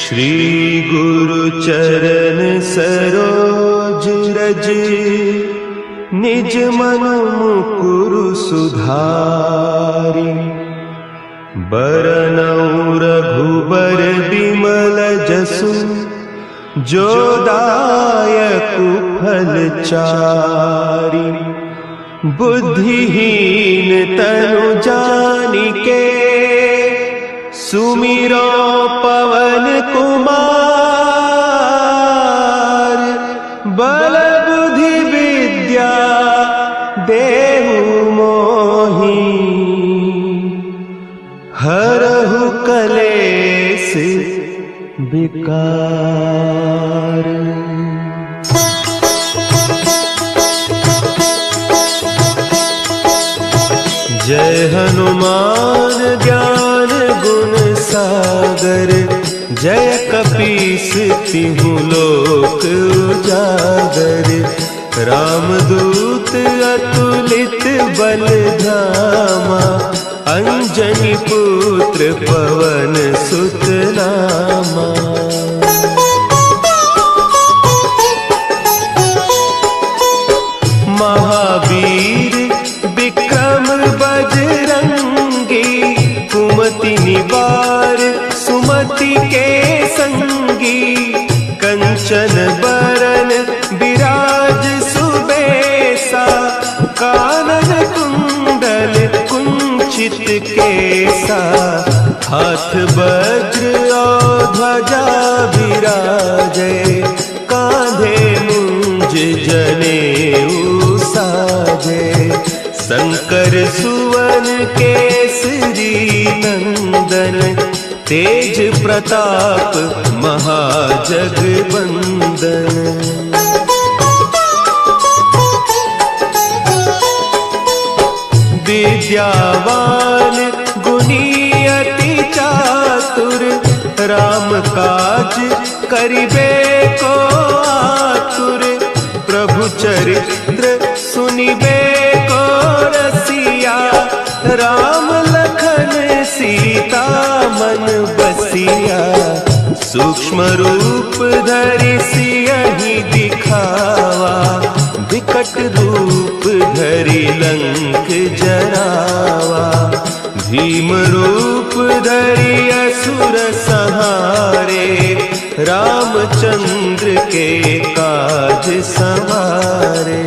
श्री गुरु चरण सरोज रज, निज मन मुकुरु सुधारि। बरनउँ रघुबर बिमल जसु, जो दायकु फल चारि। बुद्धिहीन तनु जानिके, सुमिरो पवन कुमार। बल बुद्धि विद्या देहु मोहि, हरहु कलेस विकार। जय हनुमान ज्ञान गुण सागर, जय कपीस तिहु लोक उजागर। रामदूत अतुलित बल धामा, अंजनी पुत्र पवन सुत नामा। महावीर विक्रम बजरंगी, कुमति निवार सुमति के संगी। कंचन बरन विराज सुबेसा, कानन कुंडल कुंचित केसा। हाथ वज्र और ध्वजा विराजे, कांधे मुंज जनेऊ साजे। शंकर सुवन केसरी नंदन, तेज प्रताप महाजगवंदन। विद्यावान गुणी अति चातुर, राम काज करिबे को आतुर। प्रभु चरित्र सुनिबे को रसिया, राम लखन सीता मन बसिया। सूक्ष्म रूप धरि सियहि दिखावा, विकट रूप धरि लंक जरावा। भीम रूप धरि असुर संहारे, रामचंद्र के काज सवारे।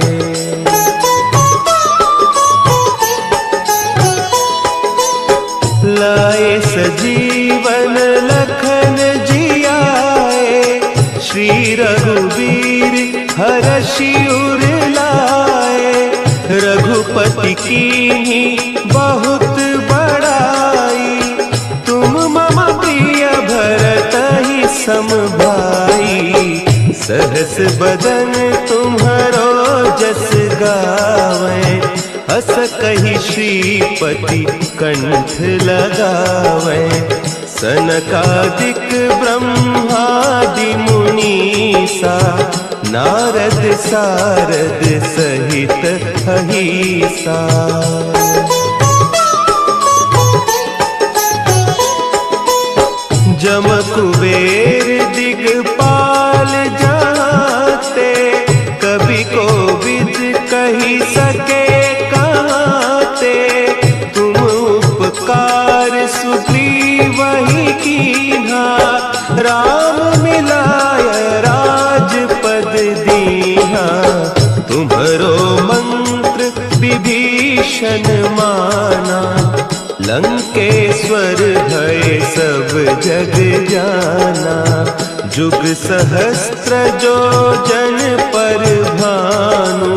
लाए सजीवन लखन जियाए, श्री रघुवीर हरषि उर लाए। रघुपति कीन्ही बहुत बड़ाई, तुम मम प्रिय भरतहि सम भाई। सहस बदन तुम्हरो जस गावें, हस कहि श्रीपति कंठ लगावें। सनकादिक ब्रह्मादि मुनीसा, नारद सारद सहित अहीसा। जम कुबेर दिगपाल जाते, कवि कोविद कहि सके कहते। तुम उपकार सुग्रीवहि कीन्हा, राम मिलाय राजपद दीन्हा। तुम्हरो मंत्र विभीषण माना, लंकेश्वर भय सब जग जाना। जुग सहस्त्र जो जन पर भानु,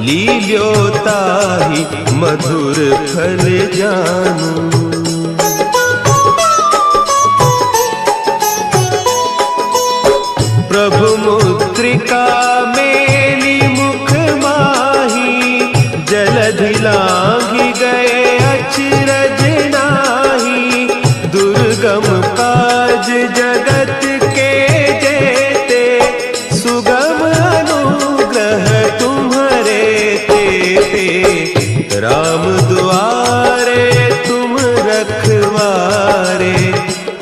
लील्योताहि मधुर फल जानू। प्रभु मुद्रिका मेली मुख माही, जलधि लांघि गए अचरज नाही। दुर्गम काज जगत के जेते, सुगम अनुग्रह तुम्हरे तेते। राम दुआरे तुम रखवारे,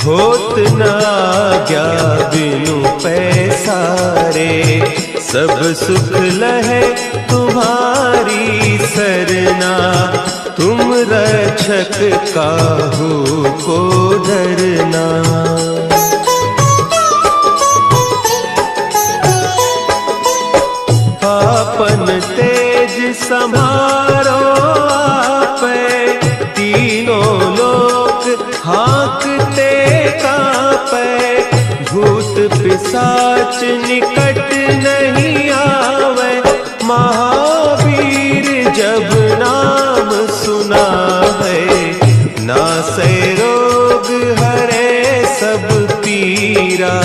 होत न आज्ञा बिनु पैसारे। सब सुख लहे तुम्हारी सरना, तुम रक्षक काहू को डरना। आपन तेज समारो आपै, तीनों लोक हाँकते कांपै। भूत पिशाच निकट नहीं आवे, महावीर जब नाम सुना है। नासै रोग हरे सब पीरा,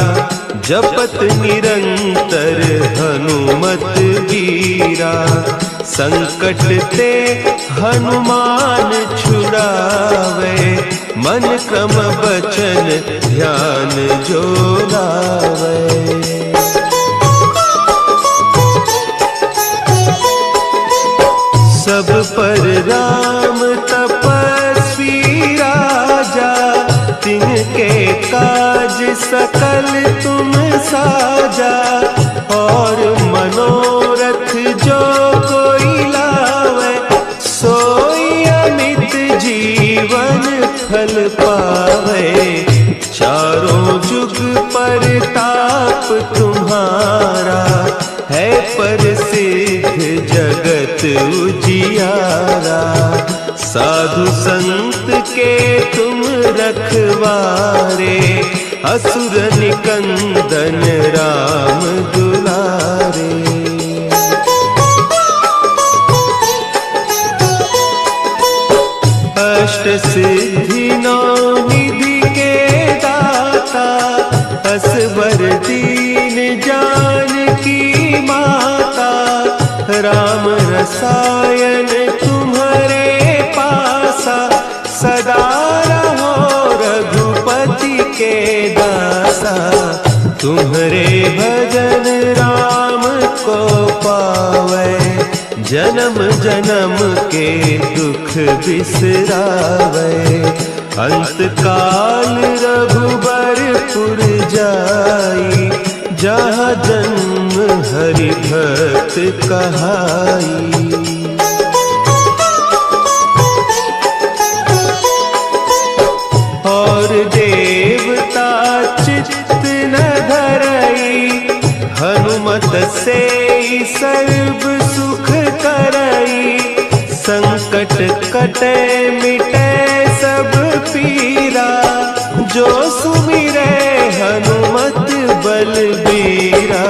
जपत निरंतर हनुमत वीरा। संकट ते हनुमान छुड़ावे, मन क्रम बचन ध्यान जो लावे। सब पर राम तपस्वी राजा, तिनके काज सकल तुम साजा। और मनोरथ जो कोई लावे, सोई अमित जीवन फल पावे। चारों जुग परताप तुम्हारा, है प्रसिद्ध जगत उजियारा। साधु संत के तुम रखवारे, असुर निकंदन राम दुलारे। अष्ट सिद्धि नौ निधि के दाता, असवर दीन जानकी माता। राम रसायन तुम्हारे पासा, सदा रहो रघुपति के दासा। तुम्हारे भजन राम को पावे, जन्म जन्म के दुख बिसरावे। अंत काल रघुबरपुर जाई, जहाँ जन्म हरि भक्त कहाई। और देवता चित्त न धरई, हनुमत से सर्व सुख करई। संकट कटे मिटे सब पीरा, जो सुमिरे हनुमत बलबीरा।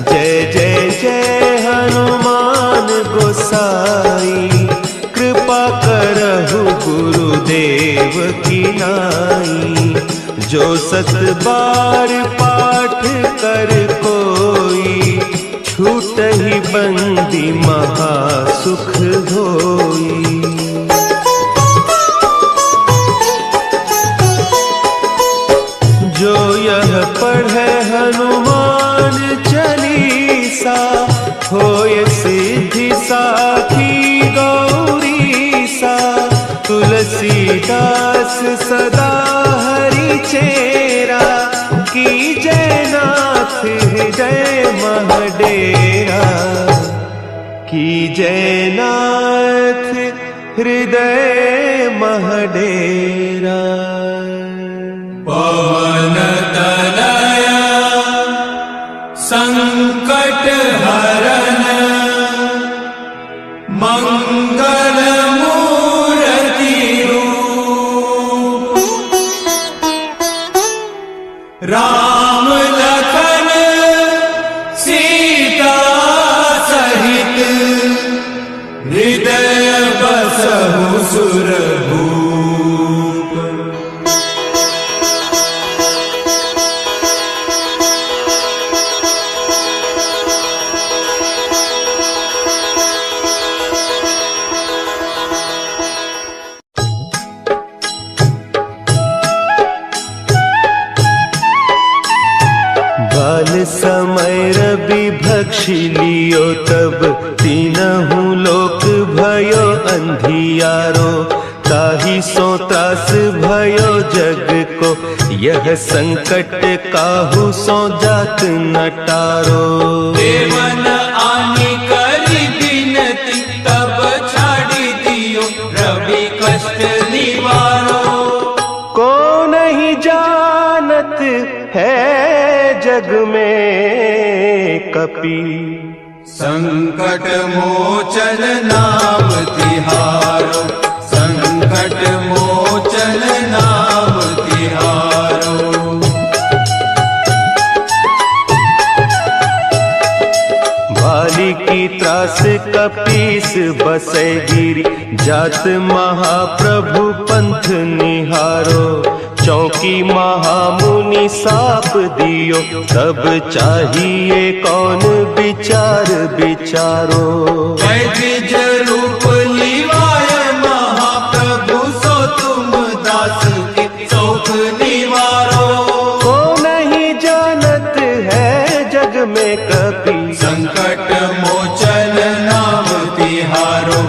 जय जय जय हनुमान गोसाई, कृपा करहु गुरुदेव की नाई। जो सत बार पाठ कर कोई, छूटहि बंदी महासुख होई। जो यह पढ़े हनुमान चालीसा, होय सिद्धि साखी गौरीसा। तुलसीदास सदा हरि चेरा, की जय नाथ हृदय महडेरा। की जय नाथ हृदय महडेरा। पवन तनया संकट हरन, मंगल मूर्ति रूप। राम लखन सीता सहित, हृदय बसहु सुरभूप। बाल समय रवि भक्षी लियो, तब तीनहु लोक भयो अंधियारो। ताहि सो त्रास भयो जग को, यह संकट काहू सो जात न टारो। देवन आनी करी बिनती, तब छाड़ी दियो रवि कष्ट निवारो। को नहीं जानत है जग में कपि, संकट मोचन नाम तिहारो, संकट मोचन नाम तिहारो। भाली की त्रास कपीस बसे गिरी, जात महाप्रभु पंथ निहारो। चौकी महामुनि साप दियो, तब चाहिए कौन विचार विचारो। द्विज रूप लिवाय महाप्रभु, सो तुम दास के शोक निवारो। को नहीं जानत है जग में कपि, संकट मोचन नाम तिहारो,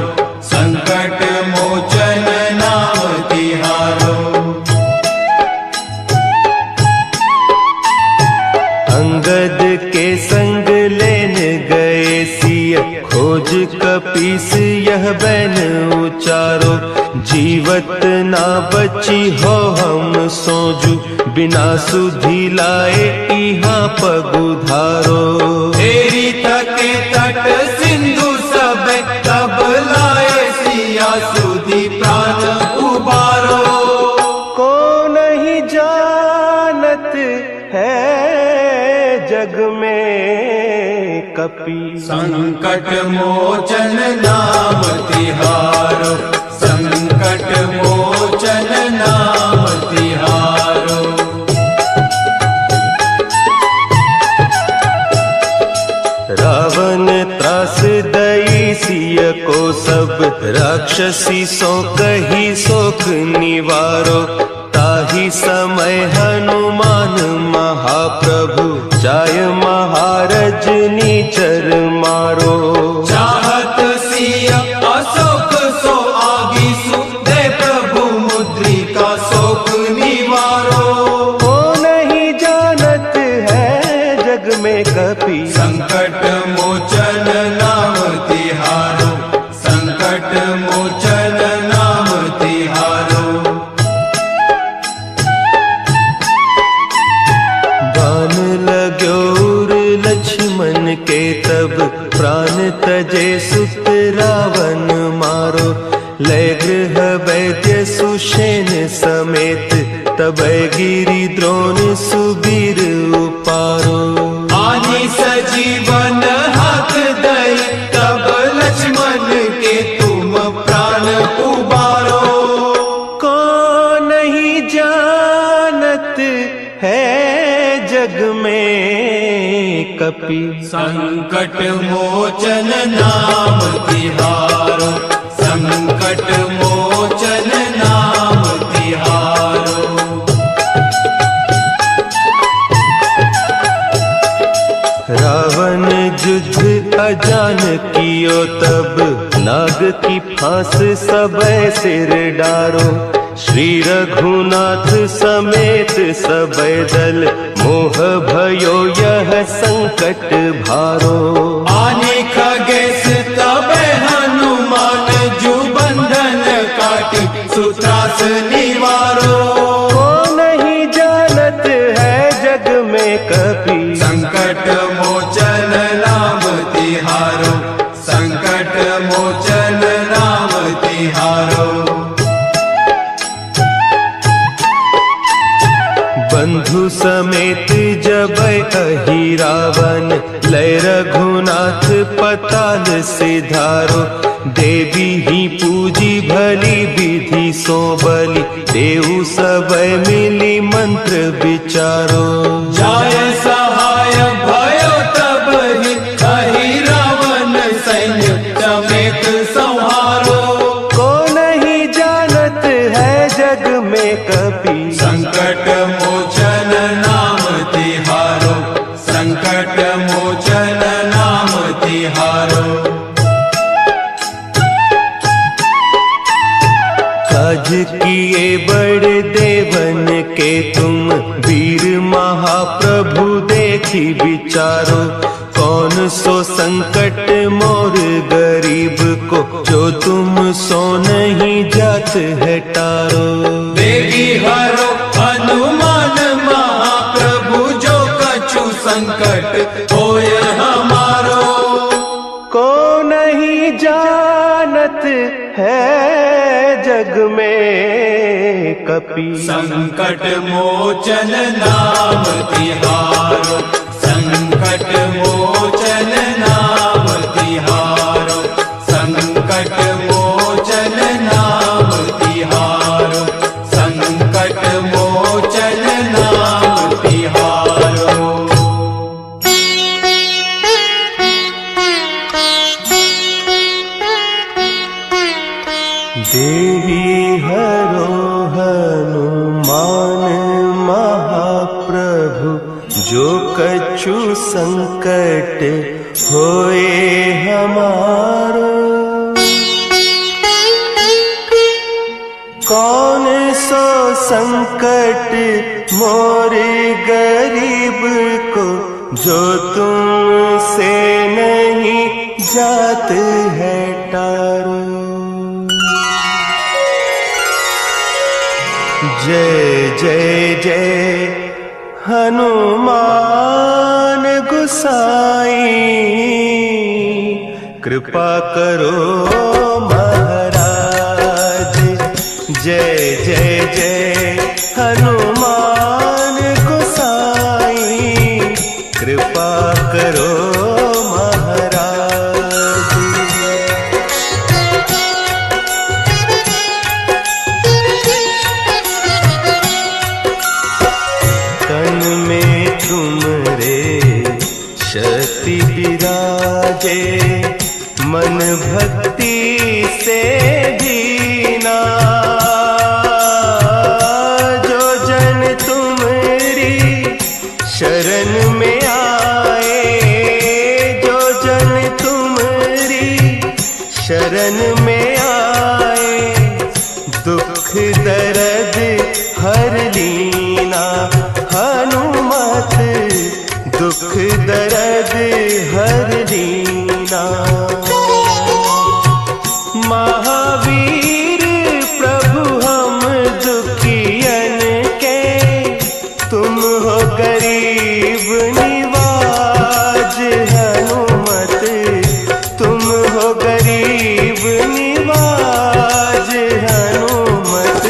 संकट मोचन नाम तिहारो। अंगद के संग लेन गए सिय, खोज कपीस यह बैन उचारो। जीवत ना बची हो हम सोजू, बिना सुधि लाए इहाँ पगुधारो। तेरी तके तट सिंधु सब, तब लाए सिया सुधि प्राण उबारो। को नहीं जानत है जग में कपि, संकट मोचन नाम तिहारो, संकट मोचन नाम तिहारो। रावण त्रास दई सिय को, सब राक्षसी सो कही शोक निवारो। ताहि समय हनुमान महाप्रभु, जाय महारज नीचर मारो। चाहत सिया अशोक सो आगीसु, दे प्रभु मुद्रिका शोक निवारो। को नहीं जानत है जग में कपि, संकट मोचन नाम तिहारो, संकट मोचन नाम तिहारो। बान लाग्योर लक्ष्मण के, तब प्राण तजे सुत रावण मारो। लय गृह वैद्य सुषेण समेत, तब गिरि द्रोण सुबीर उपारो। आनी सजीवन हाथ दई, तब लक्ष्मण के तुम प्राण उबारो। को नहीं जानत है जग में कपि, संकट मोचन नाम तिहारो, संकट मोचन नाम तिहारो। रावण युद्ध अजान कियो, तब नाग की फांस सबय सिर डारो। श्री रघुनाथ समेत सबय दल, मोह भयो यह संकट भारो। आने खगेश तब हनुमान, जू बंधन काटी सुत्रास निवारो। को नहीं जानत है जग में कपि, संकट मोचन नाम तिहारो, संकट मोचन नाम तिहारो। बंधु समेत जब अहि रावण, लय रघुनाथ पताल सिधारो। देवी ही पूजी भली विधि सो बलि, देहु सबय मिली मंत्र विचारो। जाय सहाय भयो तब ही, अहि रावण सैन्य समेत संहारो। को नहीं जानत है जग में कपि, संकट मोचन नाम तिहारो, संकट मोचन नाम तिहारो। तुम वीर महाप्रभु देखी विचारो, कौन सो संकट मोर गरीब को, जो तुम सो नहीं जात है टारो। देगी हरो हनुमान महाप्रभु, जो कछु संकट होय हमारो। को नहीं जानत है जग में कपि, संकट मोचन नाम तिहारो, संकट मोचन नाम तिहारो, संकट मोचन नाम तिहारो, संकट मोचन नाम तिहारो। देवी हरो हनुमान महाप्रभु, जो कछु संकट होए हमारो। कौन सो संकट मोर गरीब को, जो तुमसे नहीं जात है टारो। जय जय जय हनुमान गोसाई, कृपा करो महाराज। जय जय जय हनुमान गोसाई, कृपा करो शक्ति विराजे, मन भक्ति से दीना। जो जन तुमरी शरण में आए, जो जन तुमरी शरण में आए, दुख दर्द हर लीना। हनुमत दुख दर्द हर लीना। महावीर प्रभु हम दुखियन के, तुम हो गरीब निवाज। हनुमत तुम हो गरीब निवाज। हनुमत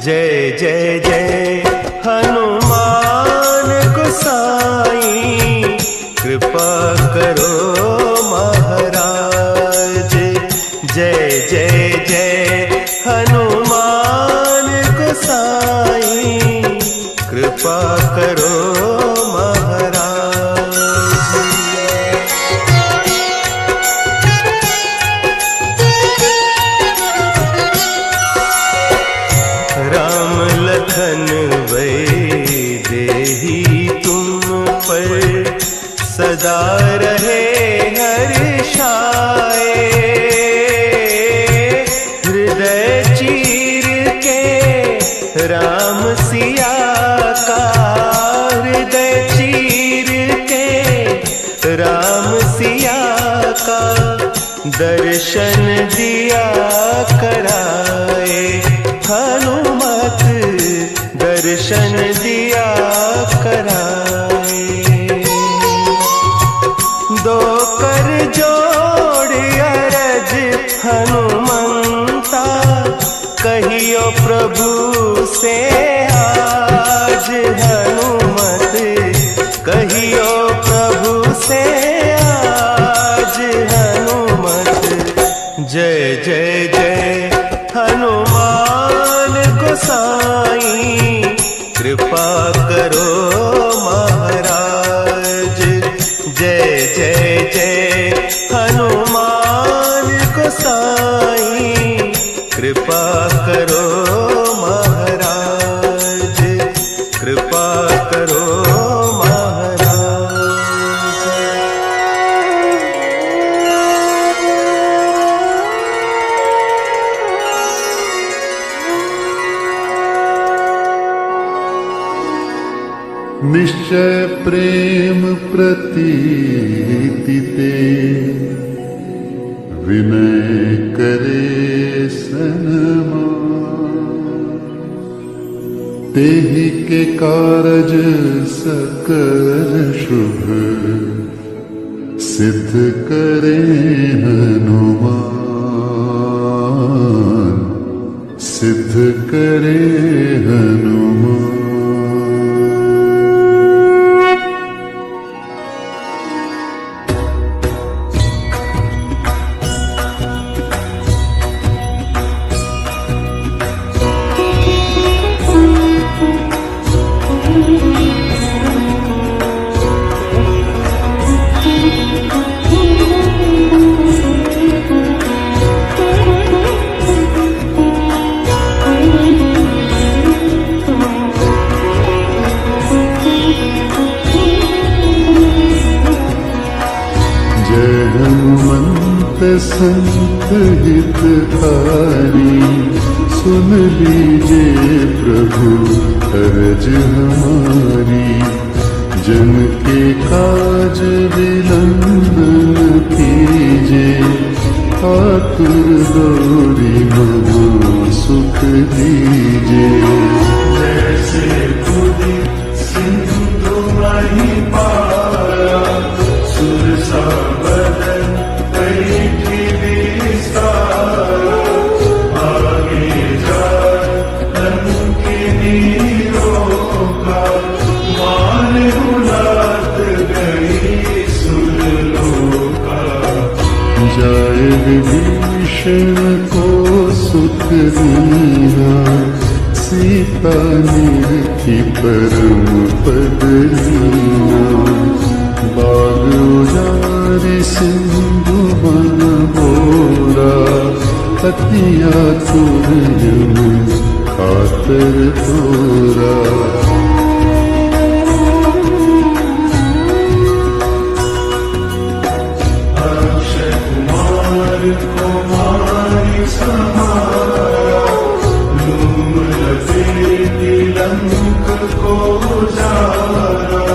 जय जय जय हनुमान गोसाई, कृपा करो महाराज। जय जय जय हनुमान गोसाई, कृपा करो महाराज। राम लखन वैदेही तुम पर सदा रहे हर्षाए। हृदय चीर के राम सिया का, हृदय चीर के राम सिया का, दर्शन दिया कराए। हनुमत दर्शन दिया कराए। दो कर जोड़ अरज हनुमंता, कहियो प्रभु से आज। हनुमत कहियो प्रभु से आज। हनुमत जय जय जय हनुमान गोसाई, कृपा करो महाराज। जय जय जय हनुमान गोसाई, कृपा करो महाराज। कृपा करो महाराज। निश्चय प्रेम प्रतीति ते विनय करे सनमान। तेहि के कारज सकल शुभ सिद्ध करे हनुमान, सिद्ध करे हनुमान। संत हितकारी सुन लीजिए प्रभु अर्ज हमारी। जन के काज विलंब न कीजिए, आतुर दौड़ी मनो सुख दीजिए। जैसे खुदी सिंधु माही पारा, सुरसा बदन जाए विभीषण को सुख दीना, सीता निरखी परम पद लीना। बाग उजारि सिंधु बन बोरा, अति आतुर जन खातर तोरा। कुमारी समारा, लूम लपेटी लंक को जारा।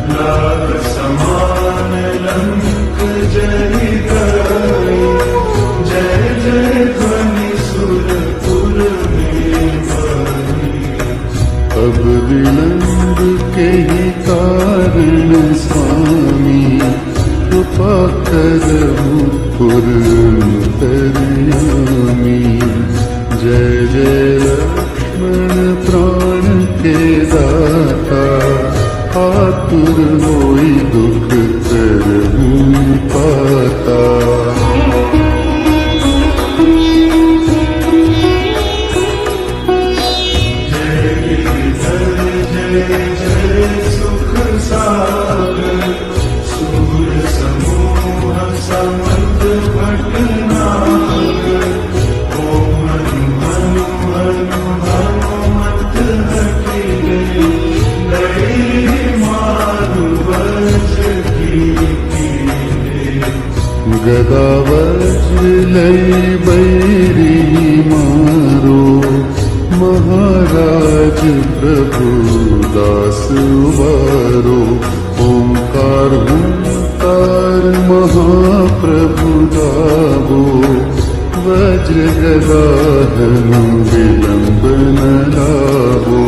लाग समान लंक जरि गई, जय जय ध्वनि सुरपुर में बनी। अब विलंब के ही कारण स्वामी, कृपा करहु पुरंतर्यामी। जय जय लक्ष्मण प्राण के दाता, आतुर होई दुख करहु पाता। जय गिरिधर जय जय सुख सागर, सूर समूह समर्थ भटनागर। ओम हनु हनु हनुमत हठि गए, मारु वज्र कीन्हे। गदा वज्र लई बैरी मारो, महाराज प्रभु दास उबारो। ओंकार हुंकार महाप्रभु गावो, वज्र गदा हनु विलंब न लावो।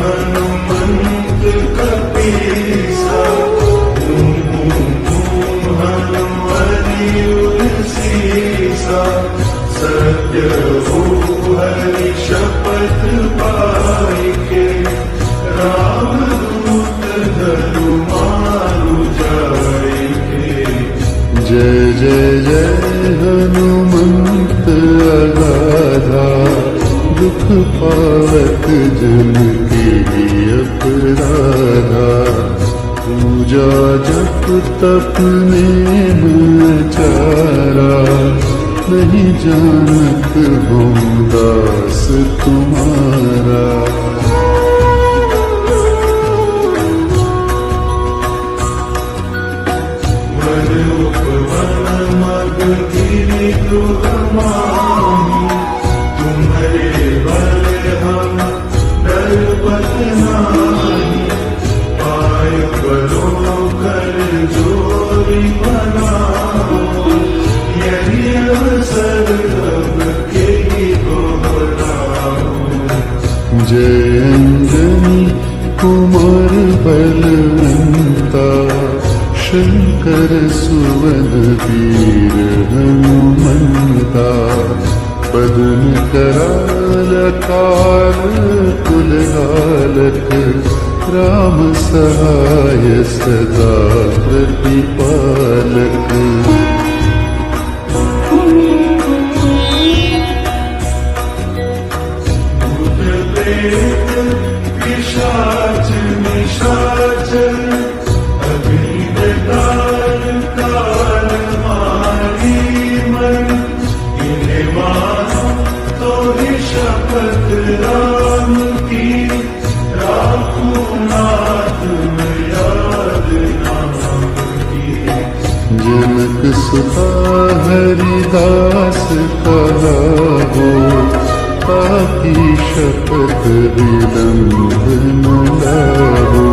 हनुमंत कपीसा, धूम धूम हनुमति उसीसा। सत्य हो हरि शपथ पाई के, राम दूत धनु मारु जाए। जय जय जय हनुमंत अगाधा, दुख पावत जन के अपराधा। पूजा जप तप नेम चारा, नहीं जानत हो दास तुम्हारा। वन उपवन मग गिरि दुख माही, तुम्हारे बल हम डरपत नाही, पाय परो कर जोरी बनाओ, यही अवसर अब के ही दोहराओ। जय अंजनी कुमार बलवंता, शंकर सुवन वीर हनुमंता, पदन कराल काल कुलहालक, राम सहाय सदा प्रतिपालक। भूत प्रेत पिशाच निशाचर, अग्निदान काल मारी मन, इन्हें मानो तो ही शपथ राम की, राखूं नाथ में याद नाम की। जनक सुता हरिदास कहा हो, पापी शपथ विलंब न लाहो।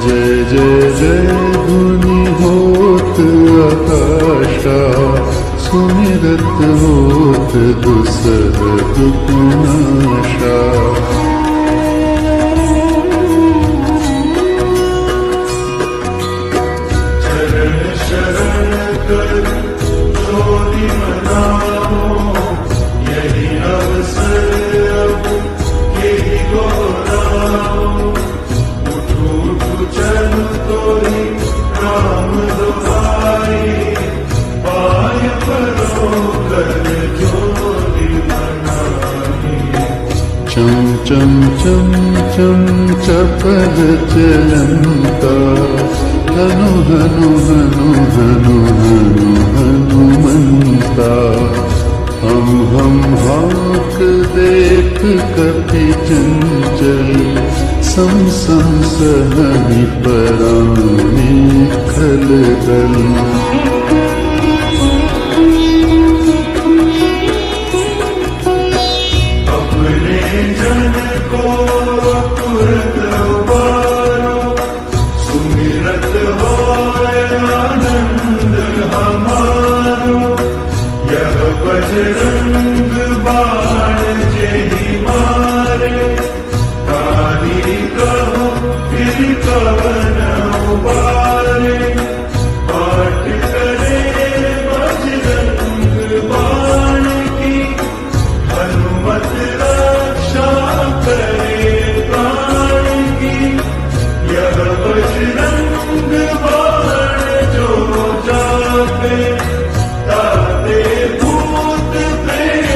जय जय जय धुनि होत आकाशा, सुमिरत होत दुसह दुखनाशा। चरण शरण कर जोरी मनाओ, यही अवसर अब के ही दोहराओ। उठू उठू चल तोरी राम दुआई, पाय परो कर जोरी मनाई। चम चम चम चम चपल चलंता, हनु हनु हनु हनु हनु हनुमंता। हम हाक देख कपि चंचल, सम सम सहनि परानी खलदल। अपने जन को तुरत उबारो, सुमिरत होय आनंद हमारो। यह बजरंग बाण जेहि मारे, काली कहो फिर कवन उबारे। पाठ करे बजरंग बाण की, हनुमत रक्षा करे प्राण की। यह बजरंग बाण जो जापे, ताते भूत प्रेत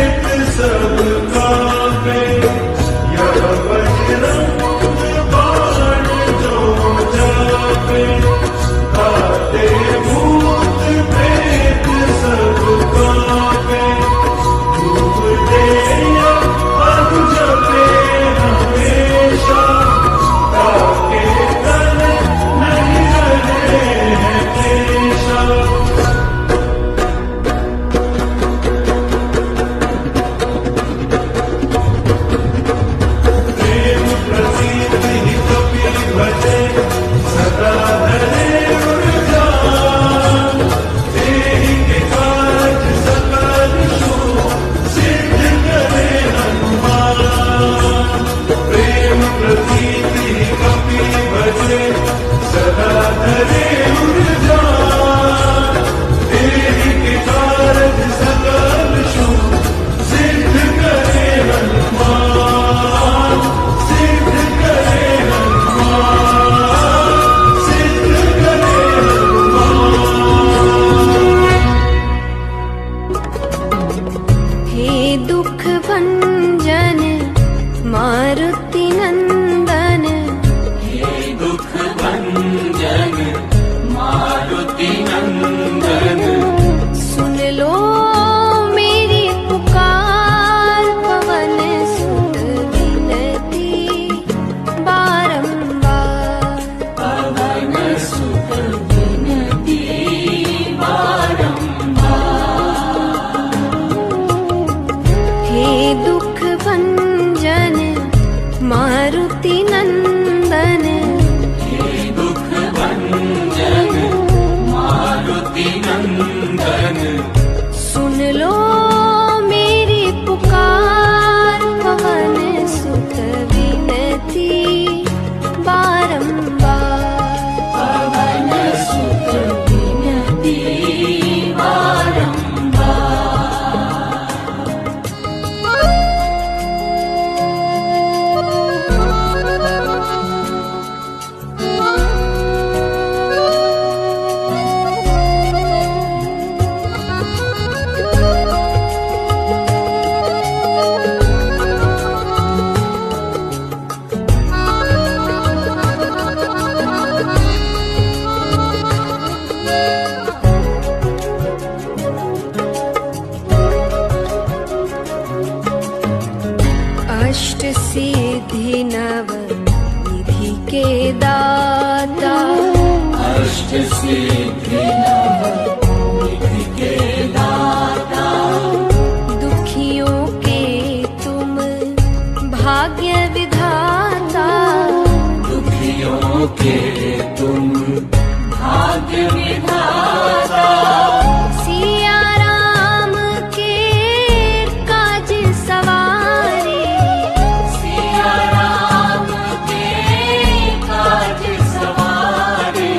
नंदन सुन लो मेरी पुकार, पवन सुत विनती बारंबार। पवन सुत विनती अष्ट सिद्धि नव निधि के दाता, अष्ट सिद्धि नव निधि के दाता दुखियों के तुम भाग्य विधाता। दुखियों के तुम भाग्य विधाता सिया राम के काज सवारे, सिया राम के काज सवारे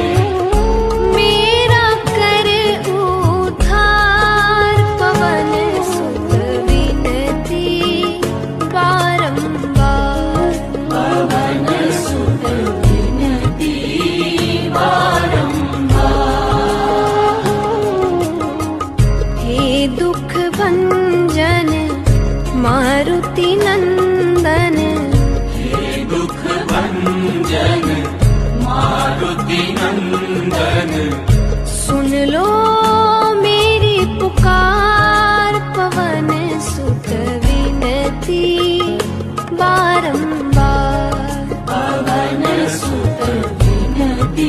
मेरा कर उद्धार, पवन सुत विनती बारंबार। पवन सुत विनती हे दुख भंजन मारुति नंदन, हे दुख भंजन मारुति नंदन सुन लो मेरी पुकार, पवन सुत विनती बारंबार। पवन सुत विनती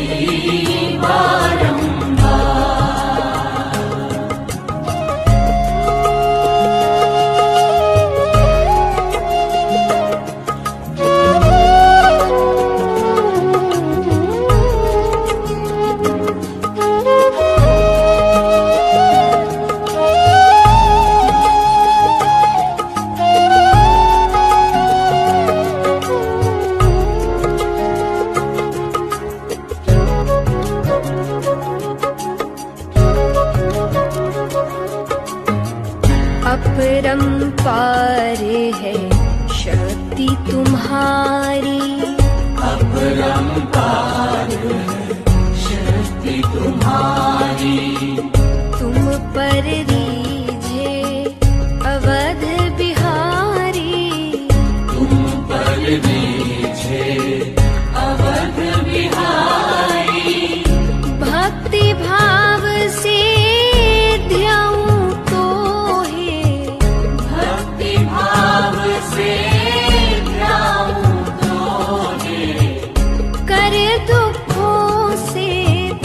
अपरंपार है शक्ति तुम्हारी, अपरंपार शक्ति तुम्हारी तुम पर रीझे अवध बिहारी। तुम पर रीझे अवध बिहारी भक्ति भाव से ध्याऊं तो है, भक्ति भाव से ध्याऊं तोहे कर दुखों से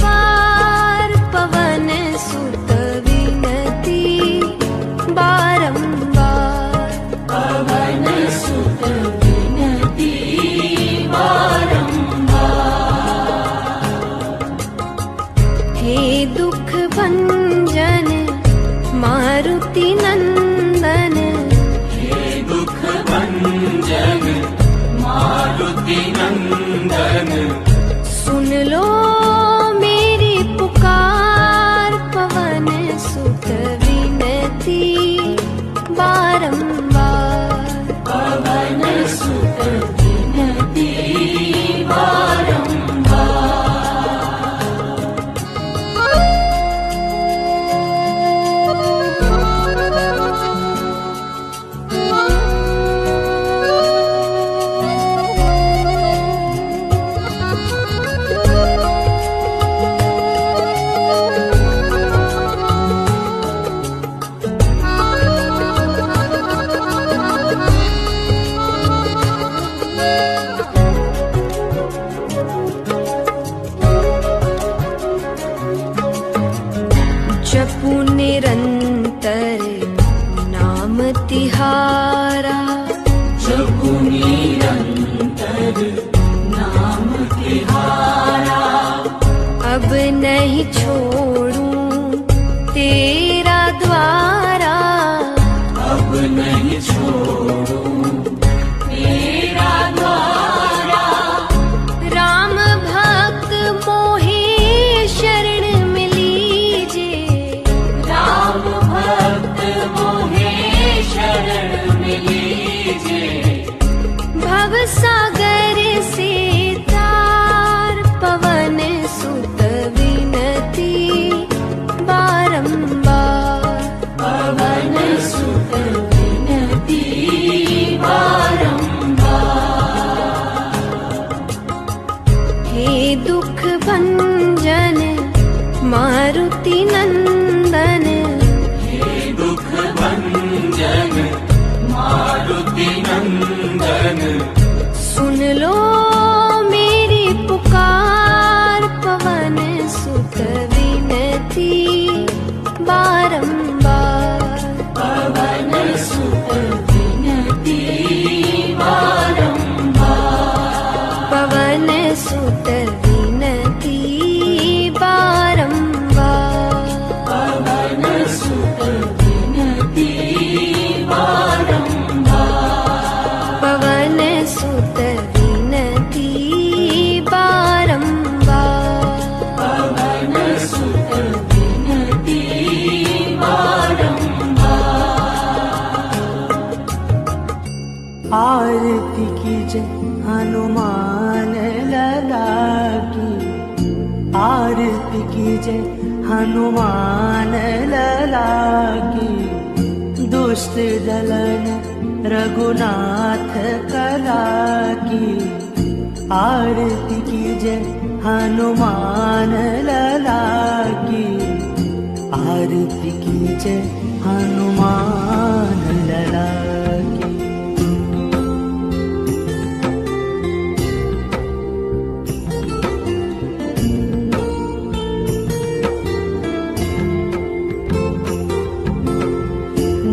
पार, पवन सुत विनती बारंबार। पवन सुत विनती हे दुख भंजन मारुति नंदन, हे दुख भंजन मारुति नंदन सुन लो मेरी पुकार, पवन सुत विनती बारंबार। पवन सुत विनती जय हनुमान लला की, आरती कीजिए हनुमान लला की। दुष्ट दलन रघुनाथ कला की, आरती कीजिए हनुमान लला की, आरती कीजिए हनुमान लला की।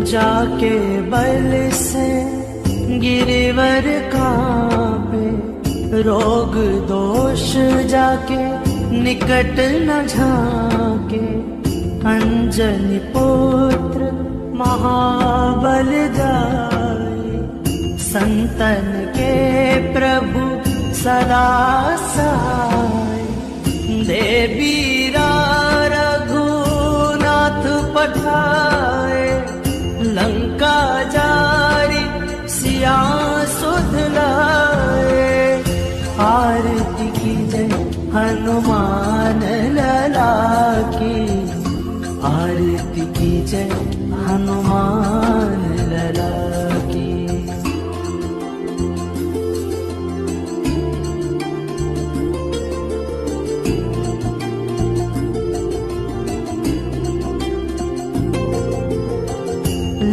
जाके बल से गिरिवर कांपे, रोग दोष जाके निकट न झाके। अंजनी पुत्र महाबल जाए, संतन के प्रभु सदा सहाय। देवीरा रघुनाथ पठाए, लंका जारी सिया सुध लाए। आरती कीजिए हनुमान लला की, आरती कीजिए हनुमान लला की।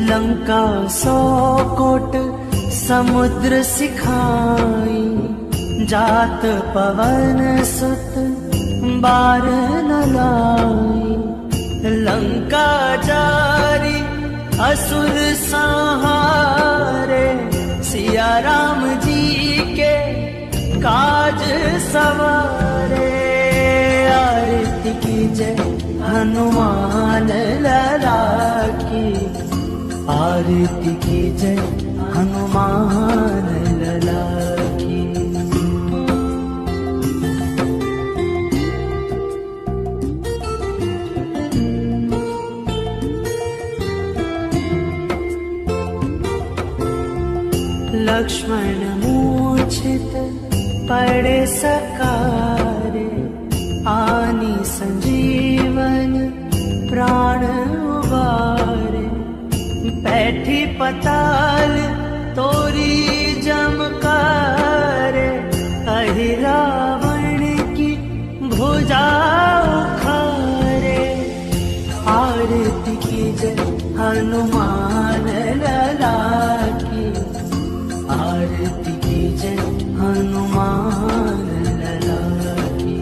लंका 100 कोट समुद्र सिखाई, जात पवन सुत बार न लाई। लंका जारी असुर संहारे, सिया राम जी के काज सवारे। आरती कीजिए हनुमान लला की, आरती कीजिए हनुमान लला की। लक्ष्मण मूर्छित पड़े सकारे, आनी संजीवन प्राण उबारे। बैठी पताल तोरी जमकारे, कही रावण की भुजा उखारे। आरती कीजिए हनुमान लला की, आरती कीजिए हनुमान लला की।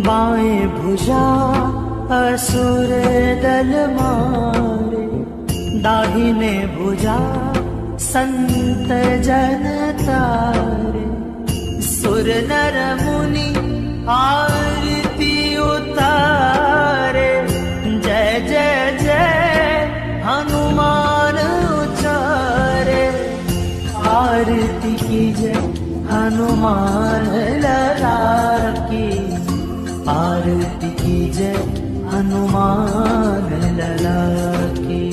बाएं भुजा असुर दल मारे, दाहिने भुजा संत जन तारे। सुर नर मुनि आरती उतारे, जय जय जय हनुमान उचारे। आरती कीजिए हनुमान लला की, आरती कीजिए हनुमान लला की।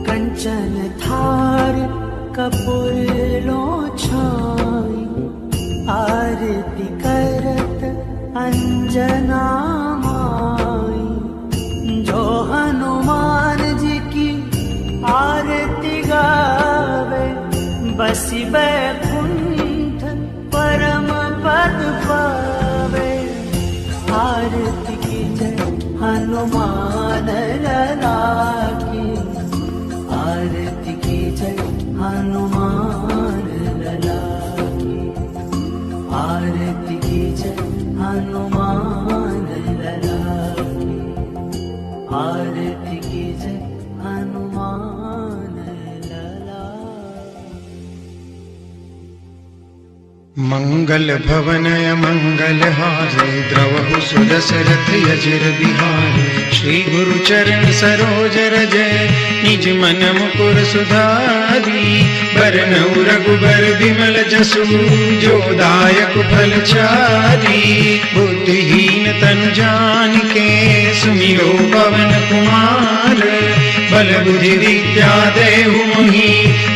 कंचन थार कपूर लो छाई, आरती करत अंजना माई। जो हनुमान जी की आरती गावे, बसी बैकुंठ परम पद पावे। आरती कीजिए हनुमान लला की, आरती कीजिए हनुमान लला की, आरती कीजिए हनुमान लला की, आरती कीजिए हनुमान। मंगल भवनय मंगल हारे द्रवहु सुदशरथ यजिर बिहारे श्री गुरु चरण सरोज रजय निज मन मुकुर सुधारी बरनउ रघुबर बिमल जसु जो दायक फल चारी बुद्धिहीन तनु जानिके सुमिरो पवन कुमार बल बुद्धि विद्या देहु मोहि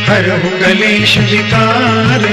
हरहु कलेश विकार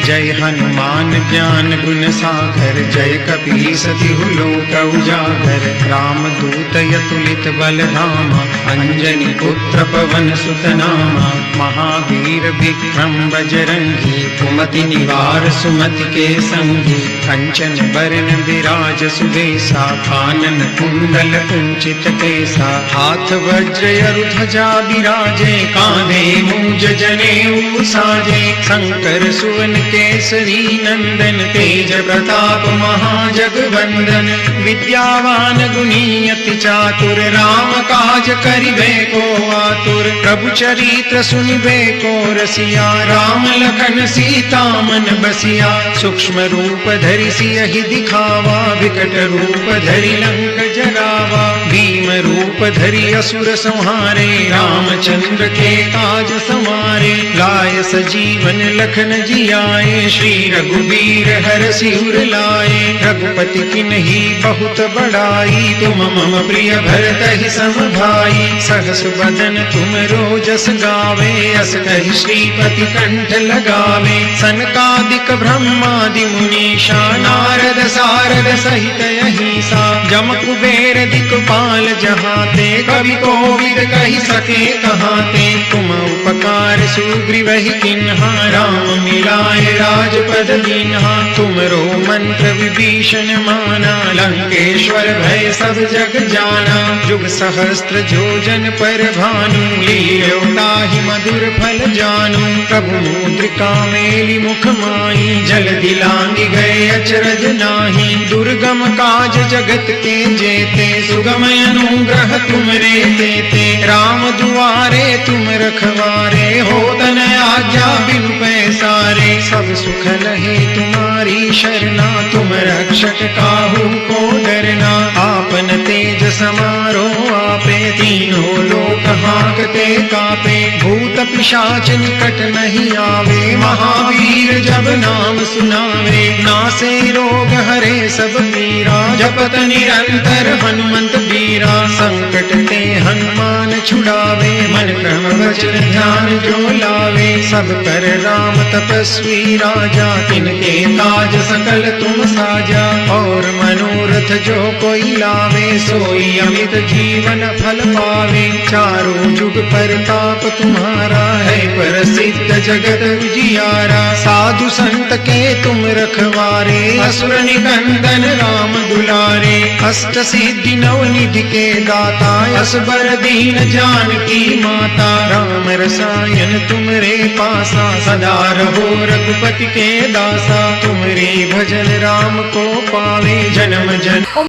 जय हनुमान ज्ञान गुण सागर जय कपीस तिहु लोक उजागर राम दूत अतुलित बल धामा अंजनी पुत्र पवन सुत नामा महावीर विक्रम बजरंगी कुमति निवार सुमति के संगी कंचन बरन विराज सुबेसा कानन कुंडल कुंचित केसा हाथ वज्र अरु ध्वजा बिराजे कांधे मूंज जनेऊ साजे शंकर सुवन केसरी नंदन तेज प्रताप महाजगवंदन विद्यावान गुणी अति चातुर राम काज करिबे को आतुर प्रभु चरित्र सुनिबे को रसिया राम लखन सीता मन बसिया सूक्ष्म रूप धरि सियहि दिखावा विकट रूप धरि लंक जरावा भीम रूप धरि असुर संहारे रामचंद्र के काज समारे लाय सजीवन लखन जियाए श्री रघुवीर हरषि उर लाए रघुपति किन्ही बहुत बड़ाई तुम मम प्रिय भरतहि सम भाई सहस बदन तुम रोजस गावे अस कहि श्रीपति कंठ लगावे सनकादिक ब्रह्मादि मुनीषा नारद सारद सहित अहिसा जम कुबेर दिक्पाल जहाते कवि कोविद कहि सके कहाते तुम उपकार सुग्रीवहि किन्हा राम मिलाए राजपद दीन्हा तुमरो मंत्र विभीषण माना लंकेश्वर भय सब जग जाना जुग सहस्त्र जोजन पर भानु लील्यो ताहि मधुर फल जानु प्रभु मुद्रिका मेलि मुख माई जल दिलांगी गए अचरज नाही दुर्गम काज जगत के जेते सुगम अनुग्रह तुमरे तेते राम दुआरे तुम रखवारे हो तन आज्ञा बिनु पैसारे सब सुख लहे तुम्हारी शरणा तुम रक्षक काहू को डरना आपन तेज समारो आपे तीनों लोक हांकते कापे भूत पिशाच निकट नहीं आवे महावीर जब नाम सुनावे नासे रोग हरे सब पीरा जपत निरंतर हनुमंत बीरा संकट ते हनुमान छुड़ावे मन क्रम वचन ध्यान जो लावे सब कर राम तपस्वी राजा तिनके काज सकल तुम साजा और मनोरथ जो कोई लावे सोई अमित जीवन फल पावे चारों जुग परताप तुम्हारा है प्रसिद्ध जगत उजियारा साधु संत के तुम रखवारे असुर निकंदन राम दुलारे अष्ट सिद्धि नव निधि के दाता असबर दीन जानकी माता राम रसायन तुमरे पासा सदा रहो रघुपति के दासा तुमरे भजन राम को पावे जन्म जन्म